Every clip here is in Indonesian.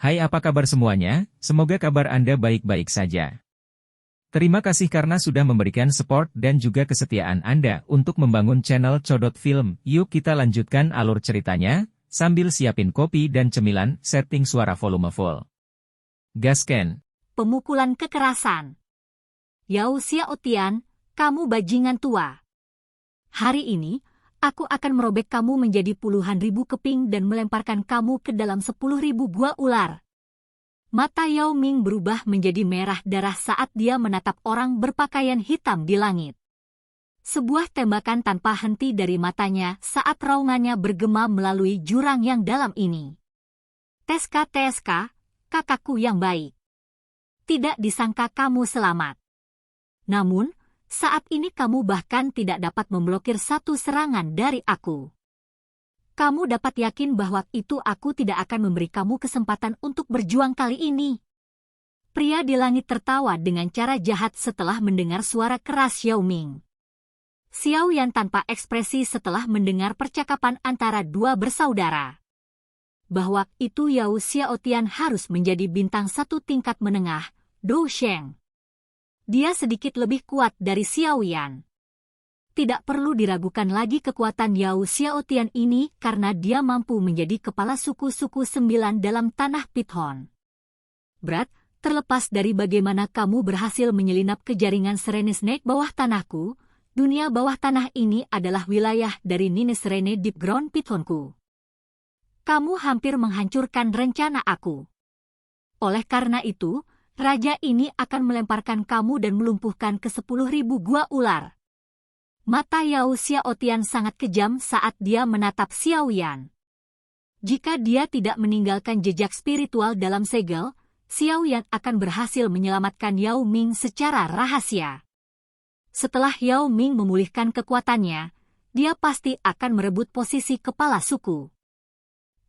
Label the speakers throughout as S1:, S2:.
S1: Hai, apa kabar semuanya? Semoga kabar Anda baik-baik saja. Terima kasih karena sudah memberikan support dan juga kesetiaan Anda untuk membangun channel Codot Film. Yuk kita lanjutkan alur ceritanya, sambil siapin kopi dan cemilan, setting suara volume full. Gasken.
S2: Pemukulan kekerasan. Yao Xiaotian, kamu bajingan tua. Hari ini, aku akan merobek kamu menjadi puluhan ribu keping dan melemparkan kamu ke dalam 10.000 gua ular. Mata Yao Ming berubah menjadi merah darah saat dia menatap orang berpakaian hitam di langit. Sebuah tembakan tanpa henti dari matanya saat raungannya bergema melalui jurang yang dalam ini. Teska, kakakku yang baik. Tidak disangka kamu selamat. Namun, saat ini kamu bahkan tidak dapat memblokir satu serangan dari aku. Kamu dapat yakin bahwa itu aku tidak akan memberi kamu kesempatan untuk berjuang kali ini. Pria di langit tertawa dengan cara jahat setelah mendengar suara keras Yao Ming. Xiao Yan tanpa ekspresi setelah mendengar percakapan antara dua bersaudara. Bahwa itu Yao Xiaotian harus menjadi bintang satu tingkat menengah, Dou Sheng. Dia sedikit lebih kuat dari Xiao Yan. Tidak perlu diragukan lagi kekuatan Yao Xiaotian ini karena dia mampu menjadi kepala suku-suku 9 dalam tanah Pithon. Brad, terlepas dari bagaimana kamu berhasil menyelinap ke jaringan Serene Snake bawah tanahku, dunia bawah tanah ini adalah wilayah dari Nine Serene Deep Ground Pithonku. Kamu hampir menghancurkan rencana aku. Oleh karena itu, raja ini akan melemparkan kamu dan melumpuhkan ke 10.000 gua ular. Mata Yao Xiaotian sangat kejam saat dia menatap Xiao Yan. Jika dia tidak meninggalkan jejak spiritual dalam segel, Xiao Yan akan berhasil menyelamatkan Yao Ming secara rahasia. Setelah Yao Ming memulihkan kekuatannya, dia pasti akan merebut posisi kepala suku.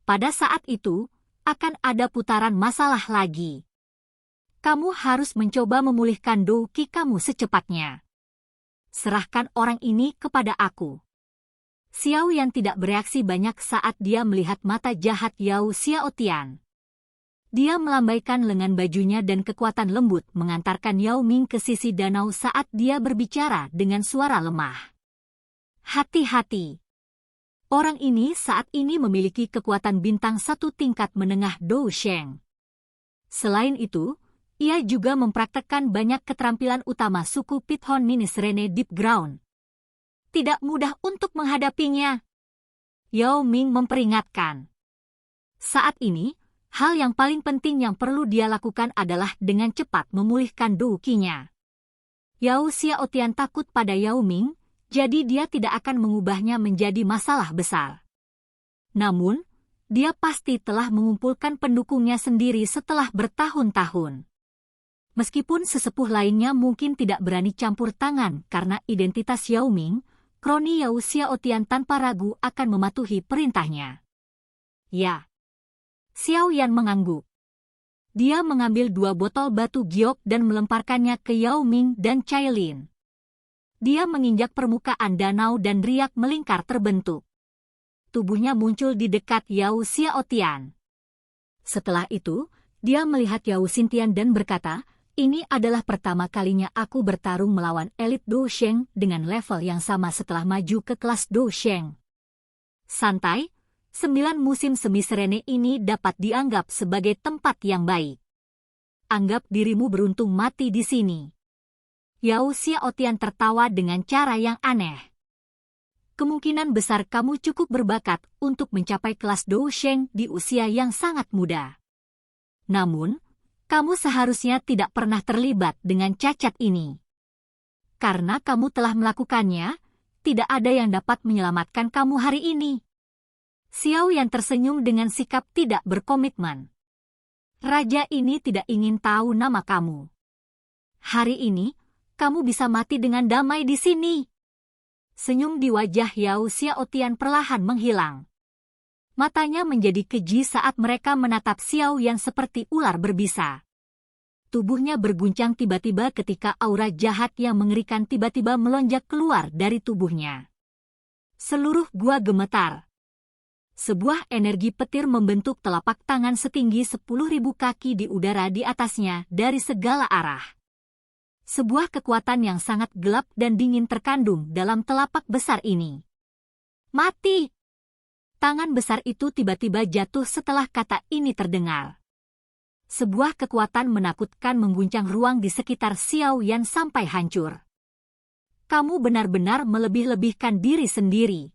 S2: Pada saat itu, akan ada putaran masalah lagi. Kamu harus mencoba memulihkan Dou Qi kamu secepatnya. Serahkan orang ini kepada aku. Xiao Yan tidak bereaksi banyak saat dia melihat mata jahat Yao Xiaotian. Dia melambaikan lengan bajunya dan kekuatan lembut mengantarkan Yao Ming ke sisi danau saat dia berbicara dengan suara lemah. Hati-hati. Orang ini saat ini memiliki kekuatan bintang satu tingkat menengah Dou Sheng. Selain itu, ia juga mempraktekkan banyak keterampilan utama suku Pithon Nine Serene Deep Ground. Tidak mudah untuk menghadapinya. Yao Ming memperingatkan. Saat ini, hal yang paling penting yang perlu dia lakukan adalah dengan cepat memulihkan Dou Qi-nya. Yao Xiaotian takut pada Yao Ming, jadi dia tidak akan mengubahnya menjadi masalah besar. Namun, dia pasti telah mengumpulkan pendukungnya sendiri setelah bertahun-tahun. Meskipun sesepuh lainnya mungkin tidak berani campur tangan karena identitas Yao Ming, kroni Yao Xiaotian tanpa ragu akan mematuhi perintahnya. Ya. Xiao Yan mengangguk. Dia mengambil 2 botol batu giok dan melemparkannya ke Yao Ming dan Cailin. Dia menginjak permukaan danau dan riak melingkar terbentuk. Tubuhnya muncul di dekat Yao Xiaotian. Setelah itu, dia melihat Yao Xintian dan berkata, ini adalah pertama kalinya aku bertarung melawan elit Dou Sheng dengan level yang sama setelah maju ke kelas Dou Sheng. Santai, 9 musim semi serene ini dapat dianggap sebagai tempat yang baik. Anggap dirimu beruntung mati di sini. Yao Xiaotian tertawa dengan cara yang aneh. Kemungkinan besar kamu cukup berbakat untuk mencapai kelas Dou Sheng di usia yang sangat muda. Namun, kamu seharusnya tidak pernah terlibat dengan cacat ini. Karena kamu telah melakukannya, tidak ada yang dapat menyelamatkan kamu hari ini. Xiao Yan tersenyum dengan sikap tidak berkomitmen. Raja ini tidak ingin tahu nama kamu. Hari ini, kamu bisa mati dengan damai di sini. Senyum di wajah Yao Xiaotian perlahan menghilang. Matanya menjadi keji saat mereka menatap Xiao Yan seperti ular berbisa. Tubuhnya berguncang tiba-tiba ketika aura jahat yang mengerikan tiba-tiba melonjak keluar dari tubuhnya. Seluruh gua gemetar. Sebuah energi petir membentuk telapak tangan setinggi 10.000 kaki di udara di atasnya dari segala arah. Sebuah kekuatan yang sangat gelap dan dingin terkandung dalam telapak besar ini. Mati! Tangan besar itu tiba-tiba jatuh setelah kata ini terdengar. Sebuah kekuatan menakutkan mengguncang ruang di sekitar Xiao Yan sampai hancur. Kamu benar-benar melebih-lebihkan diri sendiri.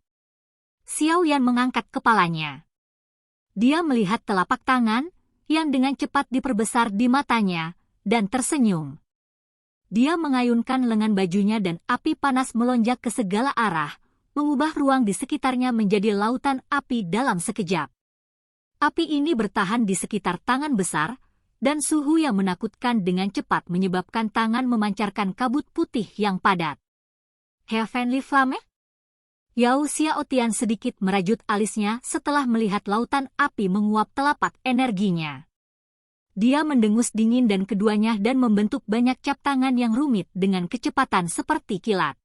S2: Xiao Yan mengangkat kepalanya. Dia melihat telapak tangan yang dengan cepat diperbesar di matanya dan tersenyum. Dia mengayunkan lengan bajunya dan api panas melonjak ke segala arah, mengubah ruang di sekitarnya menjadi lautan api dalam sekejap. Api ini bertahan di sekitar tangan besar, dan suhu yang menakutkan dengan cepat menyebabkan tangan memancarkan kabut putih yang padat. Heavenly Flame? Yao Xiaotian sedikit merajut alisnya setelah melihat lautan api menguap telapak energinya. Dia mendengus dingin dan keduanya dan membentuk banyak cap tangan yang rumit dengan kecepatan seperti kilat.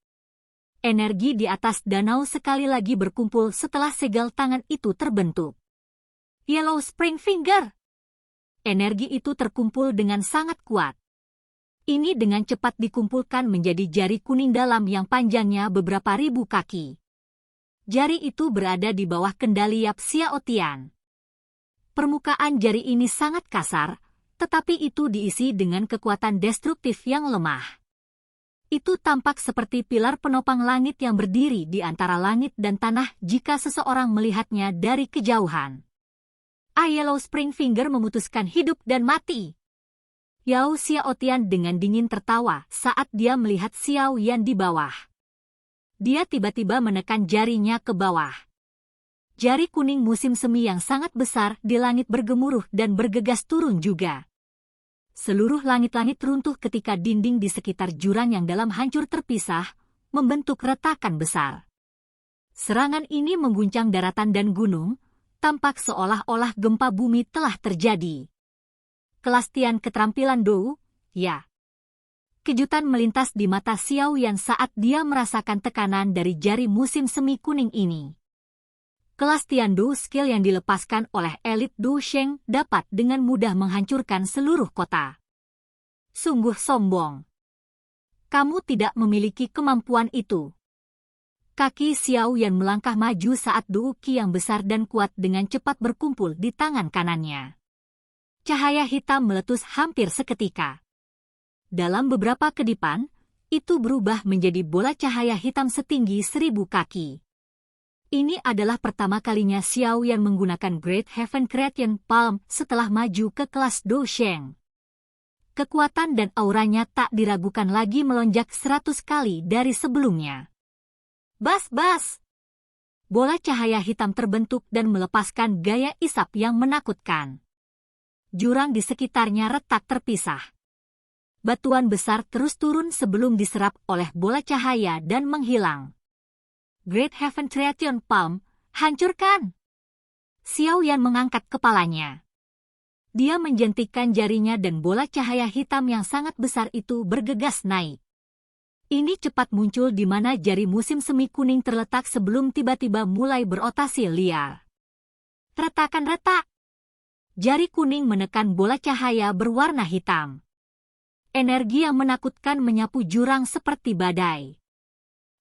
S2: Energi di atas danau sekali lagi berkumpul setelah segel tangan itu terbentuk. Yellow Spring Finger! Energi itu terkumpul dengan sangat kuat. Ini dengan cepat dikumpulkan menjadi jari kuning dalam yang panjangnya beberapa ribu kaki. Jari itu berada di bawah kendali Yap Xiaotian. Permukaan jari ini sangat kasar, tetapi itu diisi dengan kekuatan destruktif yang lemah. Itu tampak seperti pilar penopang langit yang berdiri di antara langit dan tanah jika seseorang melihatnya dari kejauhan. Yellow Spring Finger memutuskan hidup dan mati. Yao Xiaotian dengan dingin tertawa saat dia melihat Xiao Yan di bawah. Dia tiba-tiba menekan jarinya ke bawah. Jari kuning musim semi yang sangat besar di langit bergemuruh dan bergegas turun juga. Seluruh langit-langit runtuh ketika dinding di sekitar jurang yang dalam hancur terpisah, membentuk retakan besar. Serangan ini mengguncang daratan dan gunung, tampak seolah-olah gempa bumi telah terjadi. Kelastian keterampilan Dou, ya. Kejutan melintas di mata Xiao Yan saat dia merasakan tekanan dari jari musim semi kuning ini. Kelas Tiandu skill yang dilepaskan oleh elit Du Sheng dapat dengan mudah menghancurkan seluruh kota. Sungguh sombong. Kamu tidak memiliki kemampuan itu. Kaki Xiao Yan melangkah maju saat Du Qi yang besar dan kuat dengan cepat berkumpul di tangan kanannya. Cahaya hitam meletus hampir seketika. Dalam beberapa kedipan, itu berubah menjadi bola cahaya hitam setinggi 1000 kaki. Ini adalah pertama kalinya Xiao Yan menggunakan Great Heaven Creation Palm setelah maju ke kelas Do Sheng. Kekuatan dan auranya tak diragukan lagi melonjak 100 kali dari sebelumnya. Bas-bas! Bola cahaya hitam terbentuk dan melepaskan gaya isap yang menakutkan. Jurang di sekitarnya retak terpisah. Batuan besar terus turun sebelum diserap oleh bola cahaya dan menghilang. Great Heaven Creation Palm, hancurkan! Xiao Yan mengangkat kepalanya. Dia menjentikkan jarinya dan bola cahaya hitam yang sangat besar itu bergegas naik. Ini cepat muncul di mana jari musim semi kuning terletak sebelum tiba-tiba mulai berotasi liar. Retakan retak! Jari kuning menekan bola cahaya berwarna hitam. Energi yang menakutkan menyapu jurang seperti badai.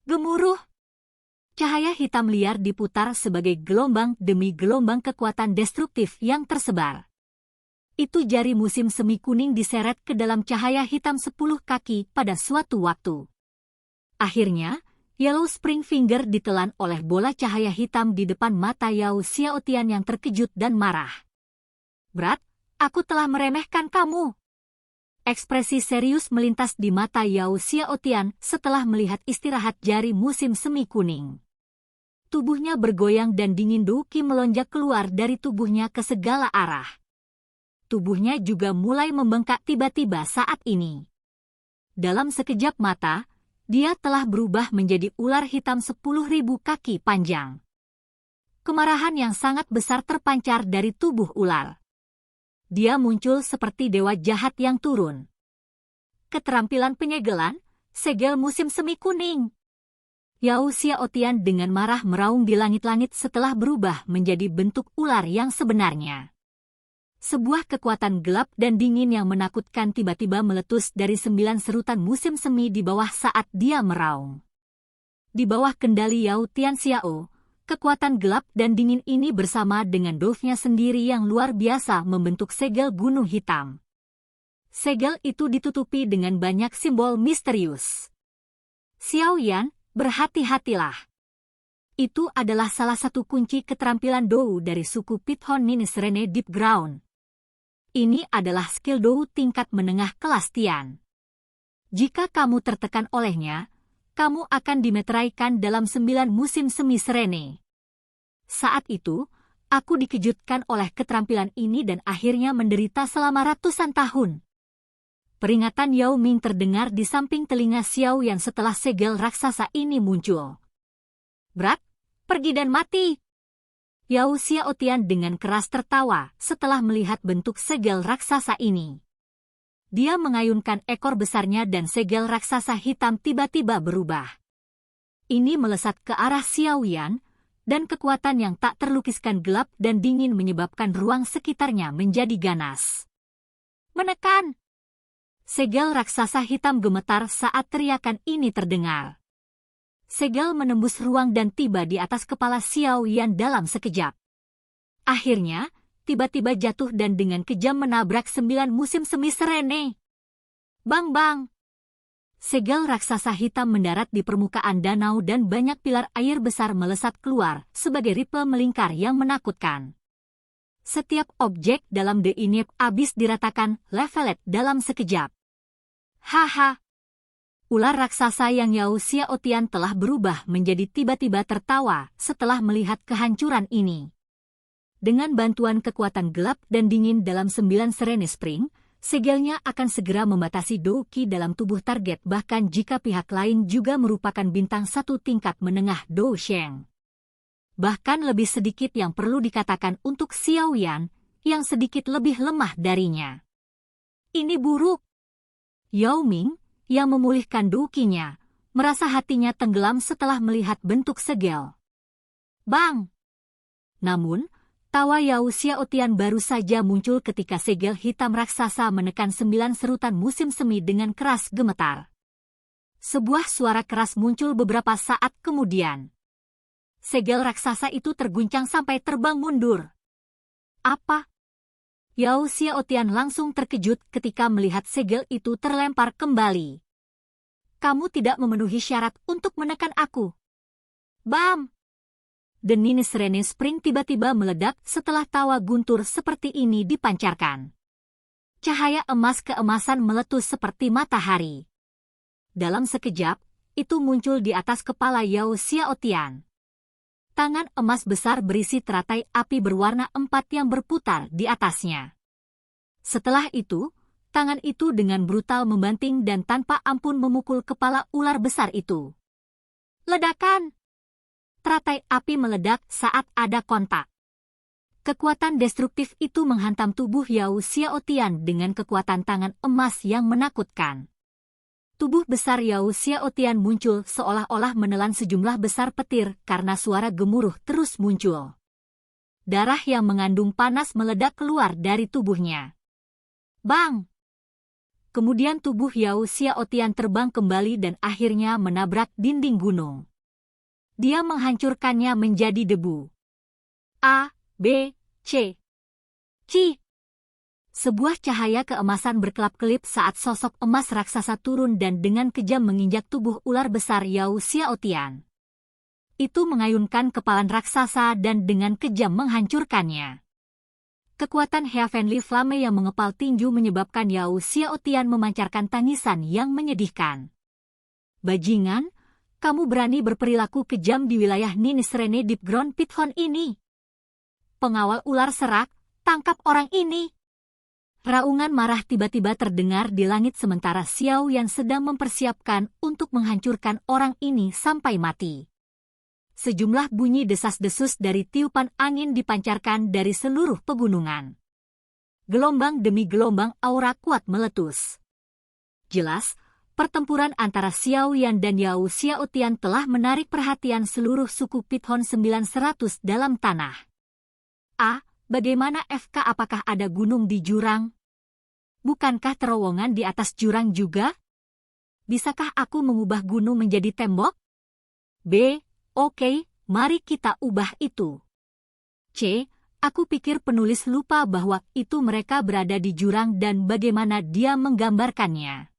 S2: Gemuruh! Cahaya hitam liar diputar sebagai gelombang demi gelombang kekuatan destruktif yang tersebar. Itu jari musim semi kuning diseret ke dalam cahaya hitam 10 kaki pada suatu waktu. Akhirnya, Yellow Spring Finger ditelan oleh bola cahaya hitam di depan mata Yao Xiaotian yang terkejut dan marah. Berat, aku telah meremehkan kamu. Ekspresi serius melintas di mata Yao Xiaotian setelah melihat istirahat jari musim semi kuning. Tubuhnya bergoyang dan dingin Du Qi melonjak keluar dari tubuhnya ke segala arah. Tubuhnya juga mulai membengkak tiba-tiba saat ini. Dalam sekejap mata, dia telah berubah menjadi ular hitam 10.000 kaki panjang. Kemarahan yang sangat besar terpancar dari tubuh ular. Dia muncul seperti dewa jahat yang turun. Keterampilan penyegelan, segel musim semi kuning. Yao Xiaotian dengan marah meraung di langit-langit setelah berubah menjadi bentuk ular yang sebenarnya. Sebuah kekuatan gelap dan dingin yang menakutkan tiba-tiba meletus dari 9 serutan musim semi di bawah saat dia meraung. Di bawah kendali Yao Tianxiao, kekuatan gelap dan dingin ini bersama dengan dove-nya sendiri yang luar biasa membentuk segel gunung hitam. Segel itu ditutupi dengan banyak simbol misterius. Xiao Yan, berhati-hatilah. Itu adalah salah satu kunci keterampilan Dou dari suku Pithon Nini Serene Deep Ground. Ini adalah skill Dou tingkat menengah kelas Tian. Jika kamu tertekan olehnya, kamu akan dimeteraikan dalam 9 musim semi Serene. Saat itu, aku dikejutkan oleh keterampilan ini dan akhirnya menderita selama ratusan tahun. Peringatan Yao Ming terdengar di samping telinga Xiao Yan setelah segel raksasa ini muncul. Berat, pergi dan mati. Yao Xiaotian dengan keras tertawa setelah melihat bentuk segel raksasa ini. Dia mengayunkan ekor besarnya dan segel raksasa hitam tiba-tiba berubah. Ini melesat ke arah Xiao Yan, dan kekuatan yang tak terlukiskan gelap dan dingin menyebabkan ruang sekitarnya menjadi ganas. Menekan! Segel raksasa hitam gemetar saat teriakan ini terdengar. Segel menembus ruang dan tiba di atas kepala Xiao Yan dalam sekejap. Akhirnya, tiba-tiba jatuh dan dengan kejam menabrak 9 musim semi Serene. Bang-bang! Segel raksasa hitam mendarat di permukaan danau dan banyak pilar air besar melesat keluar sebagai ripple melingkar yang menakutkan. Setiap objek dalam The Inip Abyss diratakan levelet dalam sekejap. Haha! Ular raksasa yang Yao Xiaotian telah berubah menjadi tiba-tiba tertawa setelah melihat kehancuran ini. Dengan bantuan kekuatan gelap dan dingin dalam 9 Serene Spring, segelnya akan segera membatasi Dou Qi dalam tubuh target bahkan jika pihak lain juga merupakan bintang 1 tingkat menengah Dou Sheng. Bahkan lebih sedikit yang perlu dikatakan untuk Xiao Yan, yang sedikit lebih lemah darinya. Ini buruk. Yao Ming, yang memulihkan Dou Qi-nya, merasa hatinya tenggelam setelah melihat bentuk segel. Bang! Namun, tawa Yao Xiaotian baru saja muncul ketika segel hitam raksasa menekan 9 serutan musim semi dengan keras gemetar. Sebuah suara keras muncul beberapa saat kemudian. Segel raksasa itu terguncang sampai terbang mundur. Apa? Yao Xiaotian langsung terkejut ketika melihat segel itu terlempar kembali. Kamu tidak memenuhi syarat untuk menekan aku. Bam! The Nini Serene Spring tiba-tiba meledak setelah tawa guntur seperti ini dipancarkan. Cahaya emas keemasan meletus seperti matahari. Dalam sekejap, itu muncul di atas kepala Yao Xiaotian. Tangan emas besar berisi teratai api berwarna 4 yang berputar di atasnya. Setelah itu, tangan itu dengan brutal membanting dan tanpa ampun memukul kepala ular besar itu. Ledakan! Teratai api meledak saat ada kontak. Kekuatan destruktif itu menghantam tubuh Yao Xiaotian dengan kekuatan tangan emas yang menakutkan. Tubuh besar Yao Xiaotian muncul seolah-olah menelan sejumlah besar petir karena suara gemuruh terus muncul. Darah yang mengandung panas meledak keluar dari tubuhnya. Bang! Kemudian tubuh Yao Xiaotian terbang kembali dan akhirnya menabrak dinding gunung. Dia menghancurkannya menjadi debu. A, B, C. Ci! Sebuah cahaya keemasan berkelap-kelip saat sosok emas raksasa turun dan dengan kejam menginjak tubuh ular besar Yao Xiaotian. Itu mengayunkan kepalan raksasa dan dengan kejam menghancurkannya. Kekuatan Heavenly Flame yang mengepal tinju menyebabkan Yao Xiaotian memancarkan tangisan yang menyedihkan. Bajingan, kamu berani berperilaku kejam di wilayah Nini Serene Deep Ground Pithon ini. Pengawal ular serak, tangkap orang ini. Raungan marah tiba-tiba terdengar di langit sementara Xiao Yan sedang mempersiapkan untuk menghancurkan orang ini sampai mati. Sejumlah bunyi desas-desus dari tiupan angin dipancarkan dari seluruh pegunungan. Gelombang demi gelombang aura kuat meletus. Jelas, pertempuran antara Xiao Yan dan Yao Xiaotian telah menarik perhatian seluruh suku Pithon 900 dalam tanah. Bagaimana FK, apakah ada gunung di jurang? Bukankah terowongan di atas jurang juga? Bisakah aku mengubah gunung menjadi tembok? Oke, mari kita ubah itu. Aku pikir penulis lupa bahwa itu mereka berada di jurang dan bagaimana dia menggambarkannya.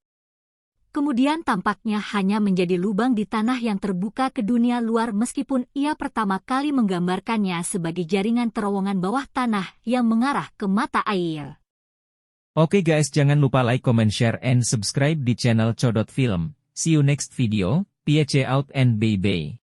S2: Kemudian tampaknya hanya menjadi lubang di tanah yang terbuka ke dunia luar meskipun ia pertama kali menggambarkannya sebagai jaringan terowongan bawah tanah yang mengarah ke mata air.
S1: Oke guys, jangan lupa like, comment, share, and subscribe di channel Codot Film. See you next video, peace out and bye-bye.